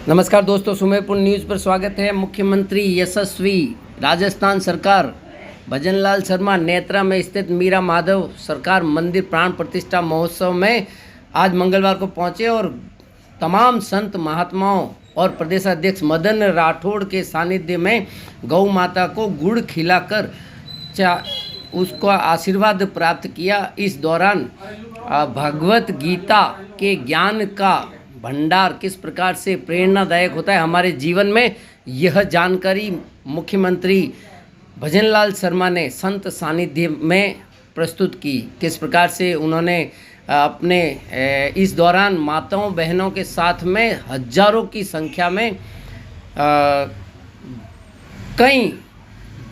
नमस्कार दोस्तों, सुमेरपुर न्यूज़ पर स्वागत है। मुख्यमंत्री यशस्वी राजस्थान सरकार भजनलाल शर्मा नेत्रा में स्थित मीरा माधव सरकार मंदिर प्राण प्रतिष्ठा महोत्सव में आज मंगलवार को पहुंचे और तमाम संत महात्माओं और प्रदेशाध्यक्ष मदन राठौड़ के सानिध्य में गौ माता को गुड़ खिलाकर उसका आशीर्वाद प्राप्त किया। इस दौरान भगवत गीता के ज्ञान का भंडार किस प्रकार से प्रेरणादायक होता है हमारे जीवन में, यह जानकारी मुख्यमंत्री भजनलाल शर्मा ने संत सानिध्य में प्रस्तुत की। किस प्रकार से उन्होंने अपने इस दौरान माताओं बहनों के साथ में हजारों की संख्या में कई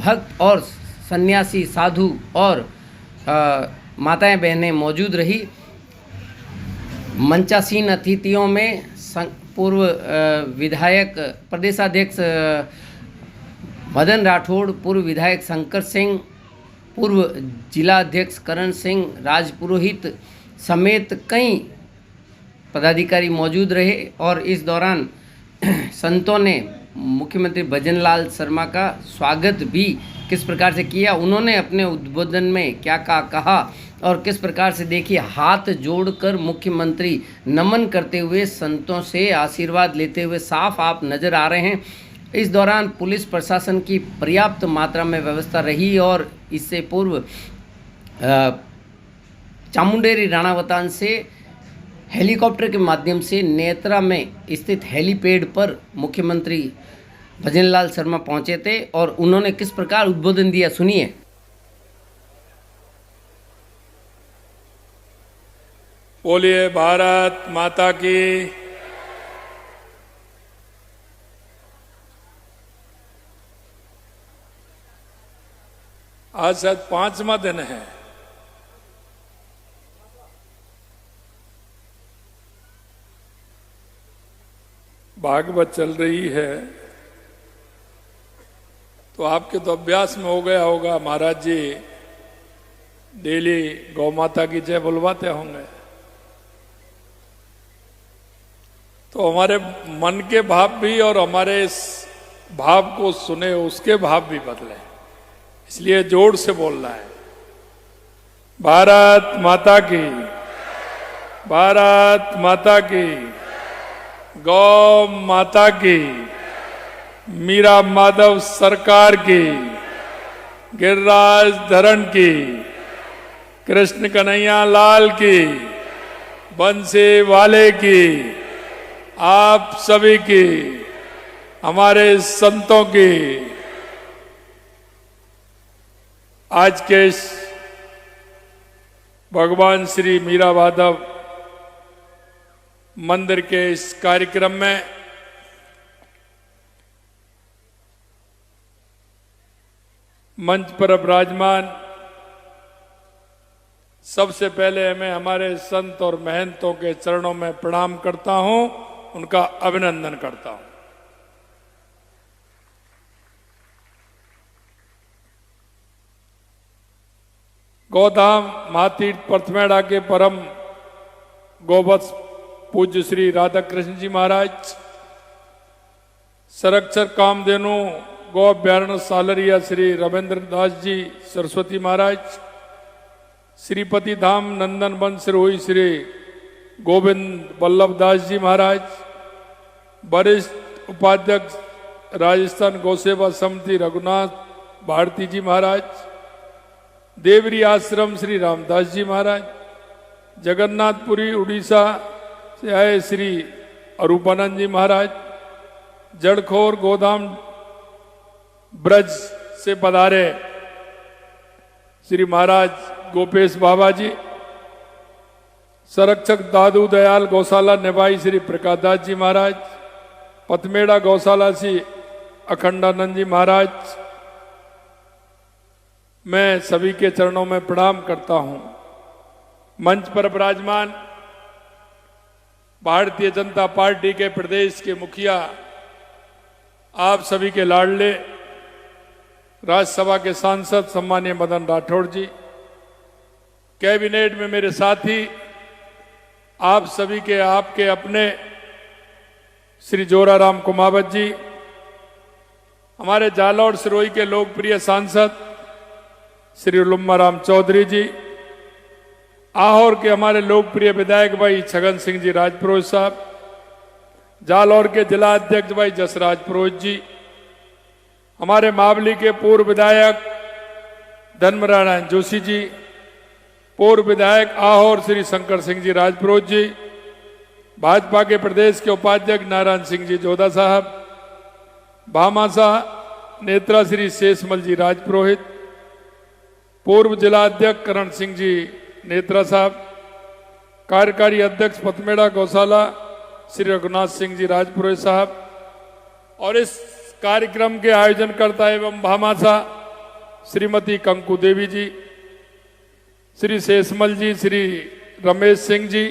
भक्त और सन्यासी साधु और माताएं बहनें मौजूद रही। मंचासीन अतिथियों में पूर्व विधायक प्रदेशाध्यक्ष मदन राठौड़, पूर्व विधायक शंकर सिंह, पूर्व जिला अध्यक्ष करण सिंह राजपुरोहित समेत कई पदाधिकारी मौजूद रहे और इस दौरान संतों ने मुख्यमंत्री भजनलाल शर्मा का स्वागत भी किस प्रकार से किया। उन्होंने अपने उद्बोधन में क्या कहा और किस प्रकार से देखिए हाथ जोड़कर मुख्यमंत्री नमन करते हुए संतों से आशीर्वाद लेते हुए साफ आप नज़र आ रहे हैं। इस दौरान पुलिस प्रशासन की पर्याप्त मात्रा में व्यवस्था रही और इससे पूर्व चामुंडेरी राणावतान से हेलीकॉप्टर के माध्यम से नेत्रा में स्थित हेलीपैड पर मुख्यमंत्री भजनलाल शर्मा पहुंचे थे और उन्होंने किस प्रकार उद्बोधन दिया, सुनिए। बोलिए भारत माता की। आज शायद 5वां दिन है। भागवत चल रही है तो आपके तो अभ्यास में हो गया होगा, महाराज जी डेली गौ माता की जय बुलवाते होंगे। तो हमारे मन के भाव भी और हमारे इस भाव को सुने उसके भाव भी बदले, इसलिए जोर से बोलना है। भारत माता की, भारत माता की, गौ माता की, मीरा माधव सरकार की, गिरिराज धरण की, कृष्ण कन्हैया लाल की, बंसी वाले की, आप सभी की, हमारे संतों की। आज के इस भगवान श्री मीरा माधव मंदिर के इस कार्यक्रम में मंच पर विराजमान सबसे पहले मैं हमारे संत और महंतों के चरणों में प्रणाम करता हूं, उनका अभिनंदन करता हूं। गौधाम महातीर्थ पथमेड़ा के परम गोवत्स पूज्य श्री राधा कृष्ण जी महाराज, संरक्षक कामधेनु गौ अभ्यारण्य सालरिया श्री रविंद्र दास जी सरस्वती महाराज, श्रीपति धाम नंदन वन सिरोही श्री गोविंद वल्लभ दास जी महाराज, वरिष्ठ उपाध्यक्ष राजस्थान गौसेवा समिति रघुनाथ भारती जी महाराज, देवरी आश्रम श्री रामदास जी महाराज, जगन्नाथपुरी उड़ीसा से आए श्री अरूपानंद जी महाराज, जड़खोर गोधाम ब्रज से पधारे श्री महाराज गोपेश बाबा जी, संरक्षक दादू दयाल गौशाला निभाई श्री प्रकाश दास जी महाराज, पथमेड़ा गौशाला श्री अखंडानंद जी महाराज, मैं सभी के चरणों में प्रणाम करता हूं। मंच पर विराजमान भारतीय जनता पार्टी के प्रदेश के मुखिया, आप सभी के लाडले राज्यसभा के सांसद सम्मानीय मदन राठौड़ जी, कैबिनेट में मेरे साथी, आप सभी के आपके अपने श्री जोराराम कुमावत जी, हमारे जालौर सिरोही के लोकप्रिय सांसद श्री लुम्माराम चौधरी जी, आहोर के हमारे लोकप्रिय विधायक भाई छगन सिंह जी राजपुरोहित साहब, जालौर के जिला अध्यक्ष भाई जसराज पुरोहित जी, हमारे मावली के पूर्व विधायक धर्मनारायण जोशी जी, पूर्व विधायक आहोर श्री शंकर सिंह जी राजपुरोहित जी, भाजपा के प्रदेश के उपाध्यक्ष नारायण सिंह जी जोधा साहब, भामासा नेत्रा श्री शेषमल जी राजपुरोहित, पूर्व जिला अध्यक्ष करण सिंह जी नेत्रा साहब, कार्यकारी अध्यक्ष पथमेड़ा गौशाला श्री रघुनाथ सिंह जी राजपुरोहित साहब, और इस कार्यक्रम के आयोजनकर्ता एवं भामासा श्रीमती कंकु देवी जी, श्री शेषमल जी, श्री रमेश सिंह जी,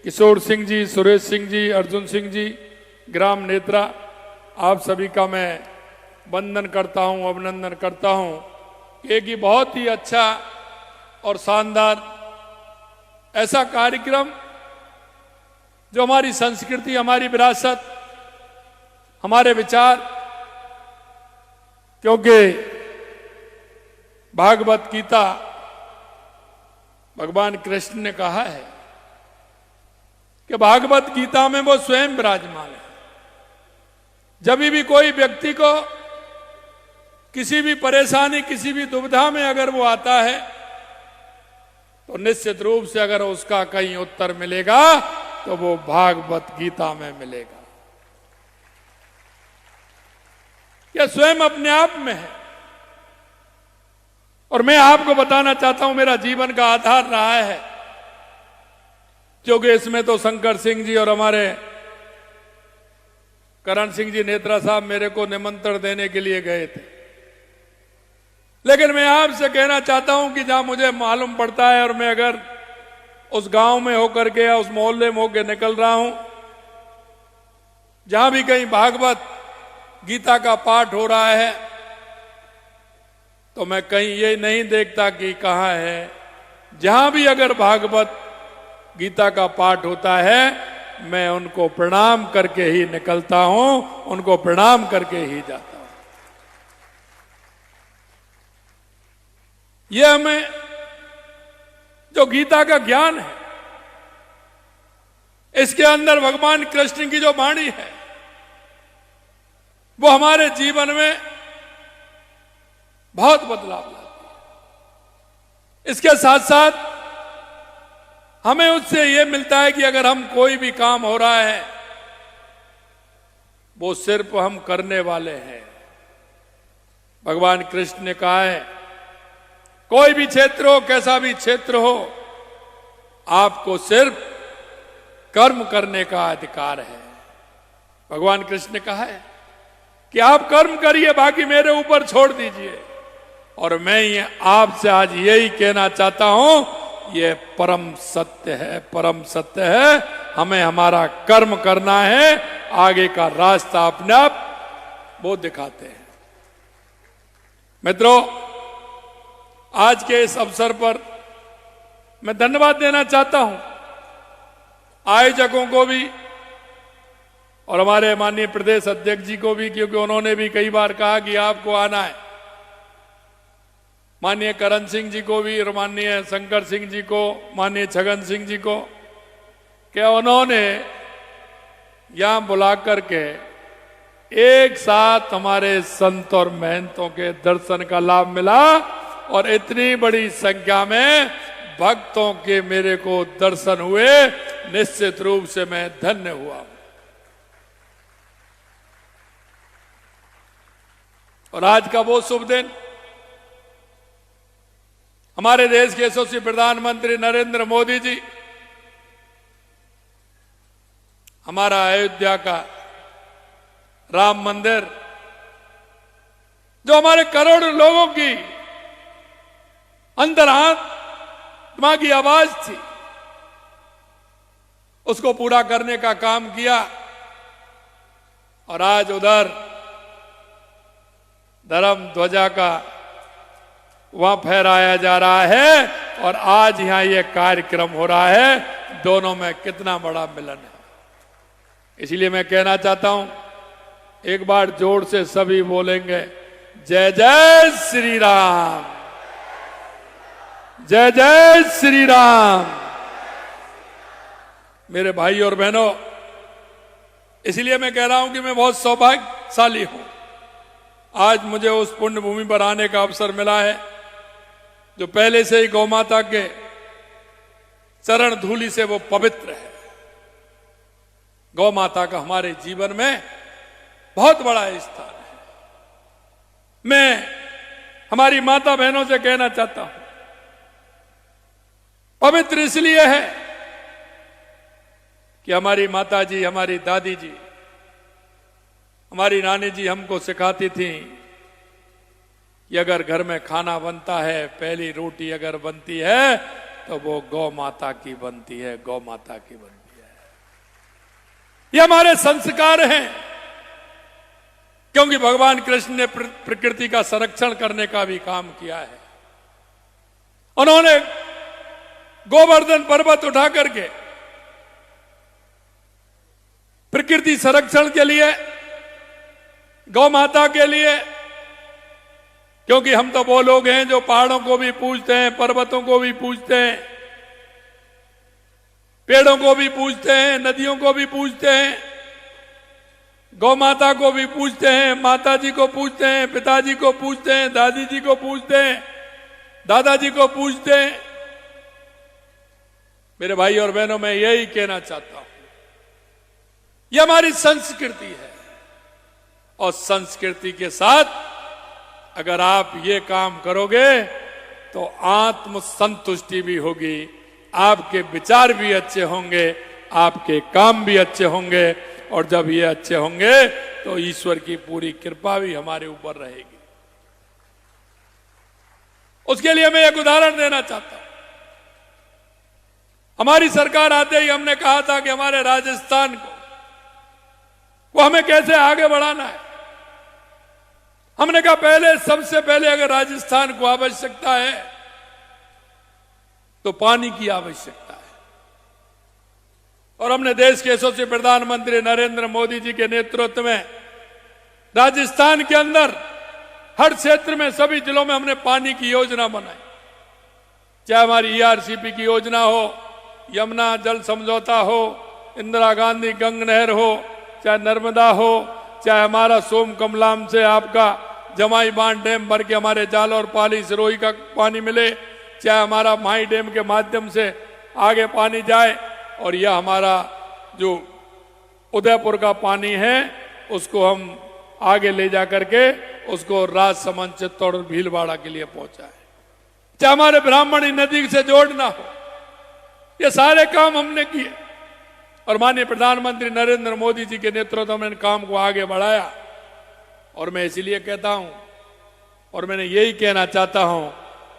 किशोर सिंह जी, सुरेश सिंह जी, अर्जुन सिंह जी, ग्राम नेत्रा, आप सभी का मैं वंदन करता हूं, अभिनंदन करता हूं। एक ही बहुत ही अच्छा और शानदार ऐसा कार्यक्रम जो हमारी संस्कृति, हमारी विरासत, हमारे विचार, क्योंकि भागवत गीता भगवान कृष्ण ने कहा है कि भागवत गीता में वो स्वयं विराजमान है। जब भी कोई व्यक्ति को किसी भी परेशानी, किसी भी दुविधा में अगर वो आता है तो निश्चित रूप से अगर उसका कहीं उत्तर मिलेगा तो वो भागवत गीता में मिलेगा। यह स्वयं अपने आप में है। और मैं आपको बताना चाहता हूं, मेरा जीवन का आधार रहा है, क्योंकि इसमें तो शंकर सिंह जी और हमारे करण सिंह जी नेत्रा साहब मेरे को निमंत्रण देने के लिए गए थे। लेकिन मैं आपसे कहना चाहता हूं कि जहां मुझे मालूम पड़ता है और मैं अगर उस गांव में होकर के या उस मोहल्ले में होकर निकल रहा हूं, जहां भी कहीं भागवत गीता का पाठ हो रहा है, तो मैं कहीं ये नहीं देखता कि कहां है। जहां भी अगर भागवत गीता का पाठ होता है, मैं उनको प्रणाम करके ही निकलता हूं, उनको प्रणाम करके ही जाता हूं। यह हमें जो गीता का ज्ञान है, इसके अंदर भगवान कृष्ण की जो वाणी है, वो हमारे जीवन में बहुत बदलाव लाती है। इसके साथ साथ हमें उससे यह मिलता है कि अगर हम कोई भी काम हो रहा है, वो सिर्फ हम करने वाले हैं। भगवान कृष्ण ने कहा है, कोई भी क्षेत्र हो, कैसा भी क्षेत्र हो, आपको सिर्फ कर्म करने का अधिकार है। भगवान कृष्ण ने कहा है कि आप कर्म करिए, बाकी मेरे ऊपर छोड़ दीजिए। और मैं ये आपसे आज यही कहना चाहता हूं, ये परम सत्य है, परम सत्य है। हमें हमारा कर्म करना है, आगे का रास्ता अपने आप वो दिखाते हैं। मित्रों, आज के इस अवसर पर मैं धन्यवाद देना चाहता हूं आयोजकों को भी और हमारे माननीय प्रदेश अध्यक्ष जी को भी, क्योंकि उन्होंने भी कई बार कहा कि आपको आना है। माननीय करण सिंह जी को भी और माननीय शंकर सिंह जी को, माननीय छगन सिंह जी को, क्या उन्होंने यहां बुला करके एक साथ हमारे संत और महंतों के दर्शन का लाभ मिला और इतनी बड़ी संख्या में भक्तों के मेरे को दर्शन हुए। निश्चित रूप से मैं धन्य हुआ। और आज का वो शुभ दिन, हमारे देश के यशस्वी प्रधानमंत्री नरेंद्र मोदी जी हमारा अयोध्या का राम मंदिर, जो हमारे करोड़ों लोगों की अंतरात्मा की आवाज थी, उसको पूरा करने का काम किया। और आज उधर धर्म ध्वजा का वहां फहराया जा रहा है और आज यहां यह कार्यक्रम हो रहा है। दोनों में कितना बड़ा मिलन है। इसलिए मैं कहना चाहता हूं, एक बार जोर से सभी बोलेंगे, जय जय श्री राम, जय जय श्री राम। मेरे भाई और बहनों, इसलिए मैं कह रहा हूं कि मैं बहुत सौभाग्यशाली हूं। आज मुझे उस पुण्य भूमि पर आने का अवसर मिला है जो पहले से ही गौ माता के चरण धूलि से वो पवित्र है। गौ माता का हमारे जीवन में बहुत बड़ा स्थान है। मैं हमारी माता बहनों से कहना चाहता हूं, पवित्र इसलिए है कि हमारी माता जी, हमारी दादी जी, हमारी नानी जी हमको सिखाती थी कि अगर घर में खाना बनता है, पहली रोटी अगर बनती है तो वो गौ माता की बनती है, गौ माता की बनती है। ये हमारे संस्कार हैं, क्योंकि भगवान कृष्ण ने प्रकृति का संरक्षण करने का भी काम किया है। उन्होंने गोवर्धन पर्वत उठा करके प्रकृति संरक्षण के लिए, गौ माता के लिए, क्योंकि हम तो वो लोग हैं जो पहाड़ों को भी पूजते हैं, पर्वतों को भी पूजते हैं, पेड़ों को भी पूजते हैं, नदियों को भी पूजते हैं, गौ माता को भी पूजते हैं, माता जी को पूजते हैं, पिताजी को पूजते हैं, दादी जी को पूजते हैं, दादाजी को पूजते हैं। मेरे भाई और बहनों, मैं यही कहना चाहता हूं, यह हमारी संस्कृति है और संस्कृति के साथ अगर आप ये काम करोगे तो आत्म संतुष्टि भी होगी, आपके विचार भी अच्छे होंगे, आपके काम भी अच्छे होंगे, और जब ये अच्छे होंगे तो ईश्वर की पूरी कृपा भी हमारे ऊपर रहेगी। उसके लिए मैं एक उदाहरण देना चाहता हूं। हमारी सरकार आते ही हमने कहा था कि हमारे राजस्थान को वो हमें कैसे आगे बढ़ाना है। हमने कहा पहले, सबसे पहले अगर राजस्थान को आवश्यकता है तो पानी की आवश्यकता है, और हमने देश के यशस्वी प्रधानमंत्री नरेंद्र मोदी जी के नेतृत्व में राजस्थान के अंदर हर क्षेत्र में, सभी जिलों में हमने पानी की योजना बनाई। चाहे हमारी ERCP की योजना हो, यमुना जल समझौता हो, इंदिरा गांधी गंग नहर हो, चाहे नर्मदा हो, चाहे हमारा सोम कमलाम से आपका जमाई बांध डैम भर के हमारे जालौर, पाली, सिरोही का पानी मिले, चाहे हमारा माही डैम के माध्यम से आगे पानी जाए, और यह हमारा जो उदयपुर का पानी है उसको हम आगे ले जा करके उसको राजसमंद, चित्तौड़ और भीलवाड़ा के लिए पहुंचाए, चाहे हमारे ब्राह्मणी नदी से जोड़ना हो। ये सारे काम हमने किए और माननीय प्रधानमंत्री नरेंद्र मोदी जी के नेतृत्व में इन काम को आगे बढ़ाया। और मैं इसलिए कहता हूं, और मैंने यही कहना चाहता हूं,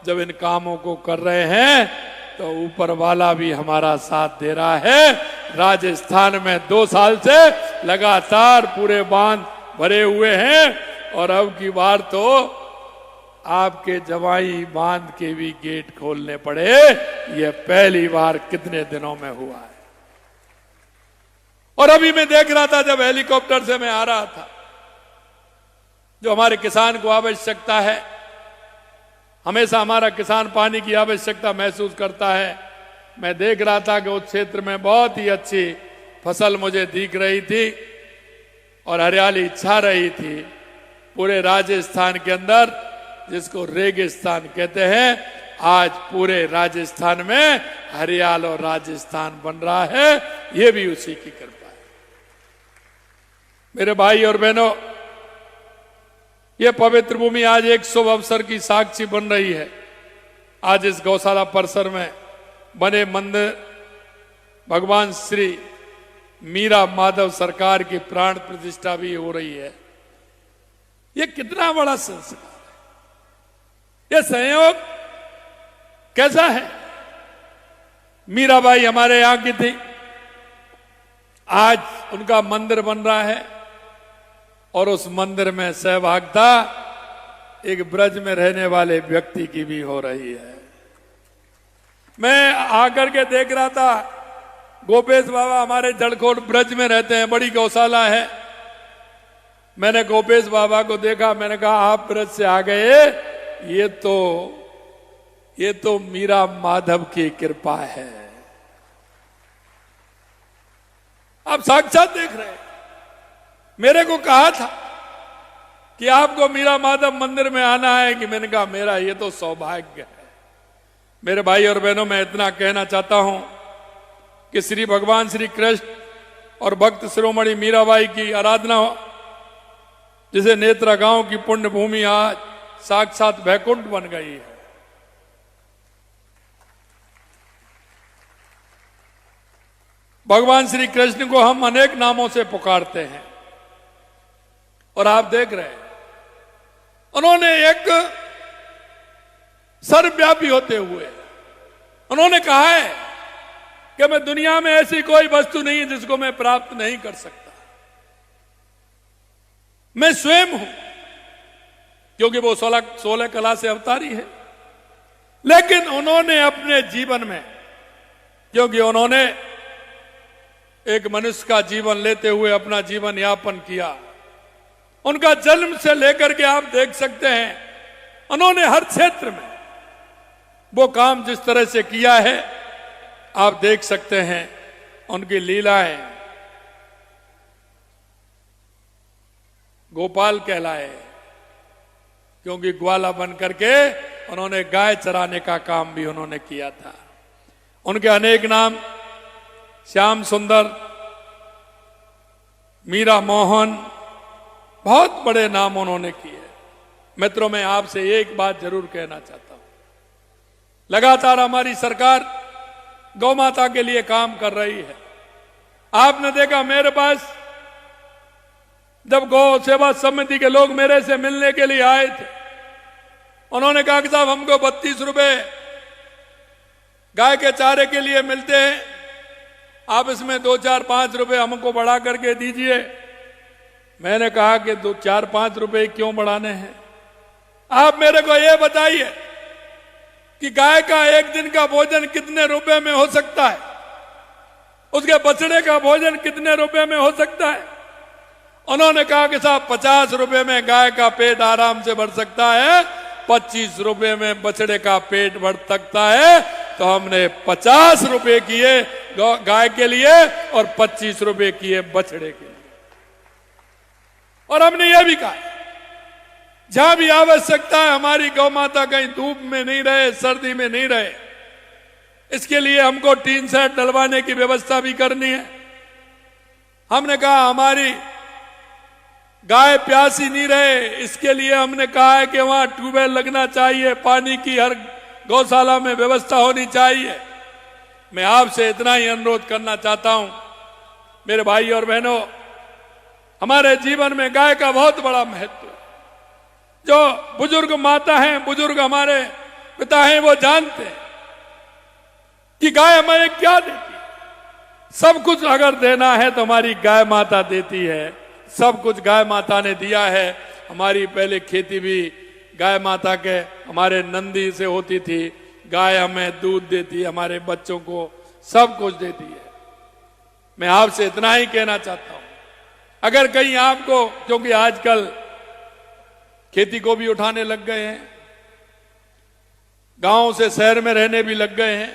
जब इन कामों को कर रहे हैं तो ऊपर वाला भी हमारा साथ दे रहा है। राजस्थान में 2 साल से लगातार पूरे बांध भरे हुए हैं, और अब की बार तो आपके जवाई बांध के भी गेट खोलने पड़े। ये पहली बार कितने दिनों में हुआ है। और अभी मैं देख रहा था, जब हेलीकॉप्टर से मैं आ रहा था, जो हमारे किसान को आवश्यकता है, हमेशा हमारा किसान पानी की आवश्यकता महसूस करता है। मैं देख रहा था कि उस क्षेत्र में बहुत ही अच्छी फसल मुझे दिख रही थी और हरियाली छा रही थी। पूरे राजस्थान के अंदर, जिसको रेगिस्तान कहते हैं, आज पूरे राजस्थान में हरियाल और राजस्थान बन रहा है। ये भी उसी की कृपा है। मेरे भाई और बहनों, ये पवित्र भूमि आज एक शुभ अवसर की साक्षी बन रही है। आज इस गौशाला परिसर में बने मंदिर भगवान श्री मीरा माधव सरकार की प्राण प्रतिष्ठा भी हो रही है। ये कितना बड़ा संस्कार है, ये संयोग कैसा है। मीराबाई हमारे यहां की थी, आज उनका मंदिर बन रहा है, और उस मंदिर में सहभागिता एक ब्रज में रहने वाले व्यक्ति की भी हो रही है। मैं आकर के देख रहा था, गोपेश बाबा हमारे जड़कोट ब्रज में रहते हैं, बड़ी गौशाला है। मैंने गोपेश बाबा को देखा, मैंने कहा आप ब्रज से आ गए, ये तो मीरा माधव की कृपा है। आप साक्षात देख रहे हैं। मेरे को कहा था कि आपको मीरा माधव मंदिर में आना है, कि मैंने कहा मेरा ये तो सौभाग्य है। मेरे भाई और बहनों, मैं इतना कहना चाहता हूं कि श्री भगवान श्री कृष्ण और भक्त शिरोमणि मीराबाई की आराधना, जिसे नेत्रा गांव की पुण्य भूमि आज साक्षात वैकुंठ बन गई है। भगवान श्री कृष्ण को हम अनेक नामों से पुकारते हैं, और आप देख रहे हैं उन्होंने एक सर्वव्यापी होते हुए उन्होंने कहा है कि मैं दुनिया में ऐसी कोई वस्तु नहीं है जिसको मैं प्राप्त नहीं कर सकता, मैं स्वयं हूं, क्योंकि वो 16 कला से अवतारी है। लेकिन उन्होंने अपने जीवन में, क्योंकि उन्होंने एक मनुष्य का जीवन लेते हुए अपना जीवन यापन किया, उनका जन्म से लेकर के आप देख सकते हैं उन्होंने हर क्षेत्र में वो काम जिस तरह से किया है, आप देख सकते हैं उनकी लीलाएं। गोपाल कहलाए, क्योंकि ग्वाला बन करके उन्होंने गाय चराने का काम भी उन्होंने किया था। उनके अनेक नाम, श्याम सुंदर, मीरा मोहन, बहुत बड़े नाम उन्होंने किए। मित्रों, मैं आपसे एक बात जरूर कहना चाहता हूं, लगातार हमारी सरकार गौ माता के लिए काम कर रही है। आपने देखा मेरे पास जब गौ सेवा समिति के लोग मेरे से मिलने के लिए आए थे, उन्होंने कहा कि साहब हमको 32 रुपए गाय के चारे के लिए मिलते हैं, आप इसमें 2, 4, 5 रुपए हमको बढ़ा करके दीजिए। मैंने कहा कि 2, 4, 5 रुपए क्यों बढ़ाने हैं? आप मेरे को यह बताइए कि गाय का एक दिन का भोजन कितने रुपए में हो सकता है, उसके बछड़े का भोजन कितने रुपए में हो सकता है? उन्होंने कहा कि साहब 50 रुपए में गाय का पेट आराम से भर सकता है, 25 रुपए में बछड़े का पेट भर सकता है। तो हमने 50 रुपए किए गाय के लिए और 25 रुपए किए बछड़े के लिए। और हमने यह भी कहा जहां भी आवश्यकता है हमारी गौ माता कहीं धूप में नहीं रहे, सर्दी में नहीं रहे, इसके लिए हमको टीन सेट डलवाने की व्यवस्था भी करनी है। हमने कहा हमारी गाय प्यासी नहीं रहे, इसके लिए हमने कहा है कि वहां ट्यूबवेल लगना चाहिए, पानी की हर गौशाला में व्यवस्था होनी चाहिए। मैं आपसे इतना ही अनुरोध करना चाहता हूं मेरे भाई और बहनों, हमारे जीवन में गाय का बहुत बड़ा महत्व है। जो बुजुर्ग माता हैं, बुजुर्ग हमारे पिता हैं, वो जानते हैं कि गाय हमें क्या देती है। सब कुछ अगर देना है तो हमारी गाय माता देती है। सब कुछ गाय माता ने दिया है। हमारी पहले खेती भी गाय माता के, हमारे नंदी से होती थी। गाय हमें दूध देती है, हमारे बच्चों को सब कुछ देती है। मैं आपसे इतना ही कहना चाहता हूं, अगर कहीं आपको, क्योंकि आजकल खेती को भी उठाने लग गए हैं, गांव से शहर में रहने भी लग गए हैं,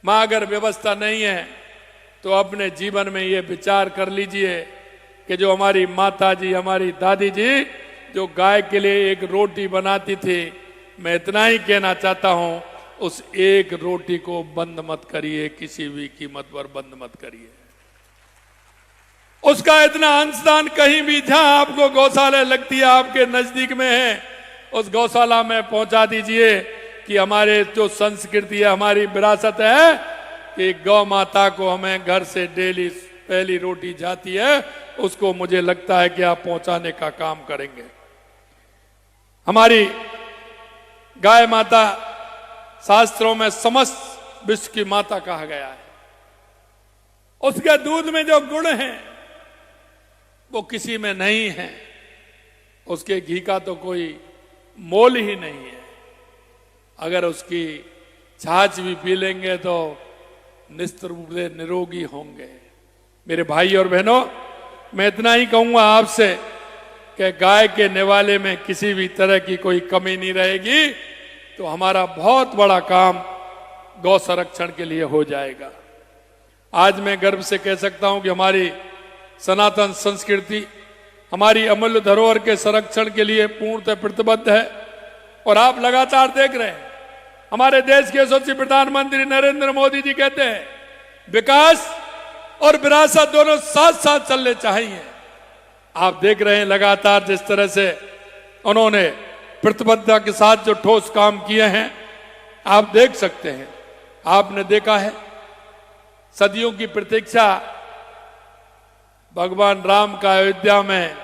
मां अगर व्यवस्था नहीं है तो अपने जीवन में ये विचार कर लीजिए कि जो हमारी माता जी, हमारी दादी जी जो गाय के लिए एक रोटी बनाती थी, मैं इतना ही कहना चाहता हूं, उस एक रोटी को बंद मत करिए, किसी भी कीमत पर बंद मत करिए। उसका इतना अंशदान कहीं भी जहां आपको गौशाला लगती है, आपके नजदीक में है, उस गौशाला में पहुंचा दीजिए कि हमारे जो संस्कृति है, हमारी विरासत है कि गौ माता को हमें घर से डेली पहली रोटी जाती है, उसको मुझे लगता है कि आप पहुंचाने का काम करेंगे। हमारी गाय माता शास्त्रों में समस्त विश्व की माता कहा गया है। उसके दूध में जो गुण हैं वो किसी में नहीं है। उसके घी का तो कोई मोल ही नहीं है। अगर उसकी छाछ भी पी लेंगे तो निश्चित रूप से निरोगी होंगे। मेरे भाई और बहनों, मैं इतना ही कहूंगा आपसे कि गाय के निवाले में किसी भी तरह की कोई कमी नहीं रहेगी, तो हमारा बहुत बड़ा काम गौ संरक्षण के लिए हो जाएगा। आज मैं गर्व से कह सकता हूं कि हमारी सनातन संस्कृति हमारी अमूल्य धरोहर के संरक्षण के लिए पूर्णतः प्रतिबद्ध है। और आप लगातार देख रहे हैं, हमारे देश के यशस्वी प्रधानमंत्री नरेंद्र मोदी जी कहते हैं विकास और विरासत दोनों साथ साथ चलने चाहिए। आप देख रहे हैं लगातार जिस तरह से उन्होंने प्रतिबद्धता के साथ जो ठोस काम किए हैं, आप देख सकते हैं। आपने देखा है सदियों की प्रतीक्षा, भगवान राम का अयोध्या में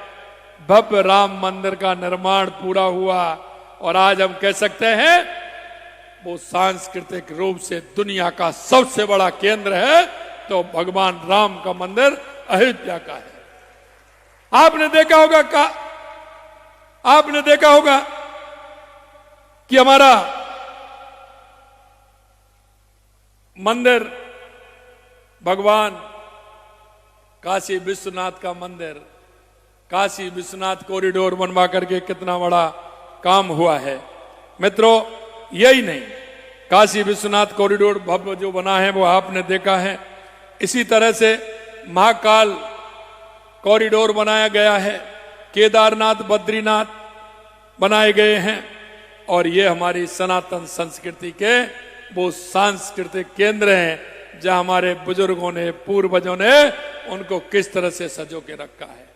भव्य राम मंदिर का निर्माण पूरा हुआ, और आज हम कह सकते हैं वो सांस्कृतिक रूप से दुनिया का सबसे बड़ा केंद्र है, तो भगवान राम का मंदिर अयोध्या का है। आपने देखा होगा कि हमारा मंदिर, भगवान काशी विश्वनाथ का मंदिर, काशी विश्वनाथ कॉरिडोर बनवा करके कितना बड़ा काम हुआ है। मित्रों, यही नहीं, काशी विश्वनाथ कॉरिडोर भव्य जो बना है वो आपने देखा है। इसी तरह से महाकाल कॉरिडोर बनाया गया है, केदारनाथ बद्रीनाथ बनाए गए हैं, और ये हमारी सनातन संस्कृति के वो सांस्कृतिक केंद्र हैं जहां हमारे बुजुर्गों ने, पूर्वजों ने उनको किस तरह से सजो के रखा है।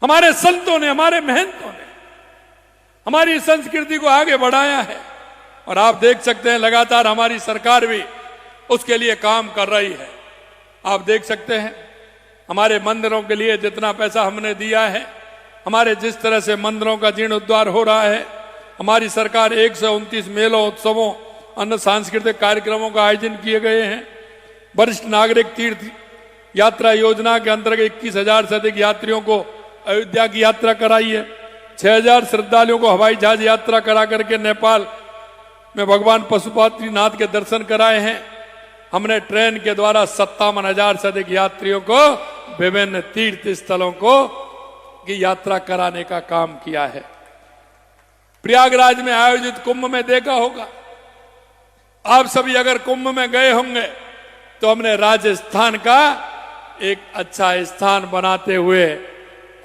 हमारे संतों ने, हमारे महंतों ने हमारी संस्कृति को आगे बढ़ाया है, और आप देख सकते हैं लगातार हमारी सरकार भी उसके लिए काम कर रही है। आप देख सकते हैं हमारे मंदिरों के लिए जितना पैसा हमने दिया है, हमारे जिस तरह से मंदिरों का जीर्णोद्धार हो रहा है, हमारी सरकार 129 मेलों, उत्सवों, अन्य सांस्कृतिक कार्यक्रमों का आयोजन किए गए हैं। वरिष्ठ नागरिक तीर्थ यात्रा योजना के अंतर्गत 21,000 से अधिक यात्रियों को अयोध्या की यात्रा कराई है। 6,000 श्रद्धालुओं को हवाई जहाज यात्रा करा करके नेपाल में भगवान पशुपतिनाथ के दर्शन कराए हैं। हमने ट्रेन के द्वारा 57,000 से अधिक यात्रियों को विभिन्न तीर्थ स्थलों को की यात्रा कराने का काम किया है। प्रयागराज में आयोजित कुंभ में देखा होगा, आप सभी अगर कुंभ में गए होंगे तो हमने राजस्थान का एक अच्छा स्थान बनाते हुए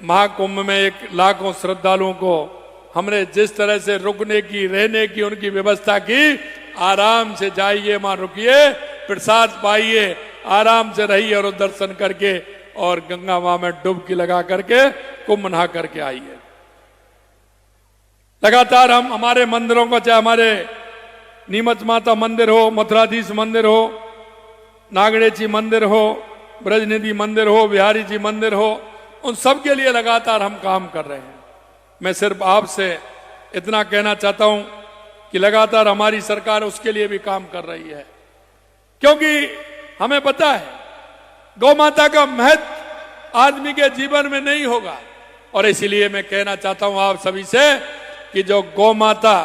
महाकुंभ में 1 लाखों श्रद्धालुओं को हमने जिस तरह से रुकने की, रहने की उनकी व्यवस्था की, आराम से जाइए, वहां रुकिए, प्रसाद पाइए, आराम से रहिए और दर्शन करके और गंगा मां में डुबकी लगा करके कुंभ नहा करके आइए। लगातार हम हमारे मंदिरों का, चाहे हमारे नीमच माता मंदिर हो, मथुराधीश मंदिर हो, नागणेची मंदिर हो, ब्रजनिधि मंदिर हो, बिहारी जी मंदिर हो, उन सब के लिए लगातार हम काम कर रहे हैं। मैं सिर्फ आपसे इतना कहना चाहता हूं कि लगातार हमारी सरकार उसके लिए भी काम कर रही है, क्योंकि हमें पता है गौ माता का महत्व आदमी के जीवन में नहीं होगा। और इसीलिए मैं कहना चाहता हूं आप सभी से कि जो गौ माता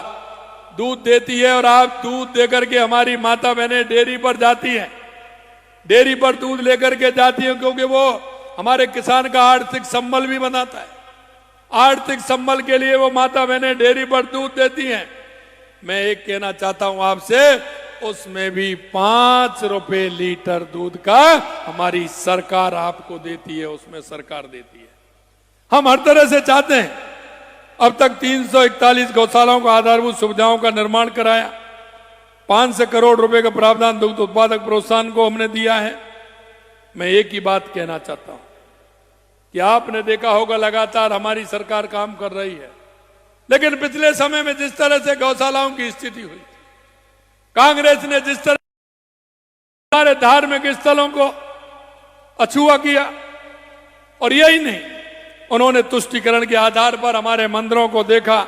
दूध देती है, और आप दूध देकर के, हमारी माता बहनें डेयरी पर जाती हैं, डेयरी पर दूध लेकर के जाती हैं, क्योंकि वो हमारे किसान का आर्थिक संबल भी बनाता है। आर्थिक संबल के लिए वो माता बहनें डेयरी पर दूध देती हैं। मैं एक कहना चाहता हूं आपसे, उसमें भी 5 रुपए लीटर दूध का हमारी सरकार आपको देती है, उसमें सरकार देती है। हम हर तरह से चाहते हैं, अब तक 341 गौशालाओं को आधारभूत सुविधाओं का निर्माण कराया, 500 करोड़ रुपए का प्रावधान दुग्ध उत्पादक प्रोत्साहन को हमने दिया है। मैं एक ही बात कहना चाहता हूं कि आपने देखा होगा लगातार हमारी सरकार काम कर रही है, लेकिन पिछले समय में जिस तरह से गौशालाओं की स्थिति हुई, कांग्रेस ने जिस तरह हमारे धार्मिक स्थलों को अछूआ किया, और यही नहीं, उन्होंने तुष्टीकरण के आधार पर हमारे मंदिरों को देखा,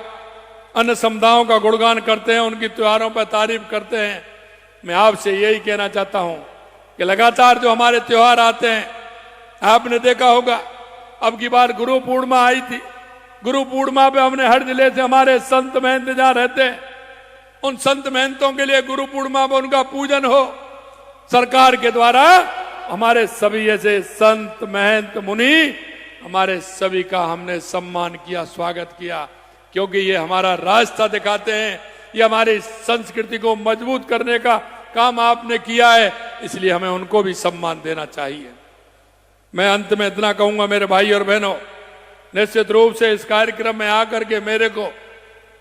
अन्य समुदायों का गुणगान करते हैं, उनकी त्योहारों पर तारीफ करते हैं। मैं आपसे यही कहना चाहता हूं कि लगातार जो हमारे त्योहार आते हैं, आपने देखा होगा अब की बार गुरु पूर्णिमा आई थी। गुरु पूर्णिमा पे हमने हर जिले से हमारे संत महंत जहां रहते हैं, उन संत महंतों के लिए गुरु पूर्णिमा पर उनका पूजन हो, सरकार के द्वारा हमारे सभी ऐसे संत महंत मुनि हमारे सभी का हमने सम्मान किया, स्वागत किया, क्योंकि ये हमारा रास्ता दिखाते हैं, ये हमारी संस्कृति को मजबूत करने का काम आपने किया है, इसलिए हमें उनको भी सम्मान देना चाहिए। मैं अंत में इतना कहूंगा मेरे भाई और बहनों, निश्चित रूप से इस कार्यक्रम में आकर के मेरे को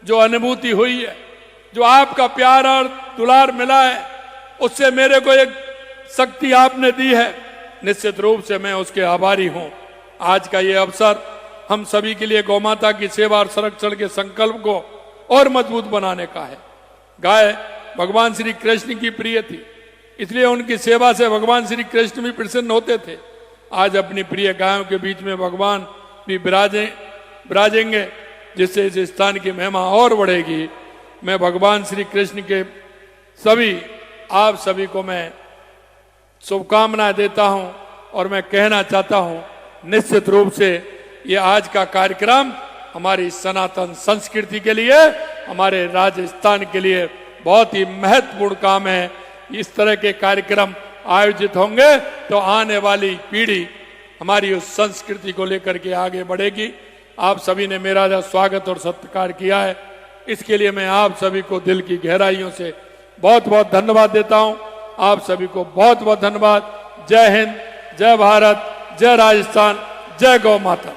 जो अनुभूति हुई है, जो आपका प्यार और दुलार मिला है, उससे मेरे को एक शक्ति आपने दी है, निश्चित रूप से मैं उसके आभारी हूं। आज का ये अवसर हम सभी के लिए गौ माता की सेवा और संरक्षण के संकल्प को और मजबूत बनाने का है। गाय भगवान श्री कृष्ण की प्रिय थी, इसलिए उनकी सेवा से भगवान श्री कृष्ण भी प्रसन्न होते थे। आज अपनी प्रिय गायों के बीच में भगवान भी विराजेंगे, जिससे इस स्थान की महिमा और बढ़ेगी। मैं भगवान श्री कृष्ण के सभी आप सभी को मैं शुभकामनाएं देता हूं और मैं कहना चाहता हूं, निश्चित रूप से ये आज का कार्यक्रम हमारी सनातन संस्कृति के लिए, हमारे राजस्थान के लिए बहुत ही महत्वपूर्ण काम है। इस तरह के कार्यक्रम आयोजित होंगे तो आने वाली पीढ़ी हमारी उस संस्कृति को लेकर के आगे बढ़ेगी। आप सभी ने मेरा जो स्वागत और सत्कार किया है, इसके लिए मैं आप सभी को दिल की गहराइयों से बहुत बहुत धन्यवाद देता हूं। आप सभी को बहुत बहुत धन्यवाद। जय हिंद, जय भारत, जय राजस्थान, जय गौ माता।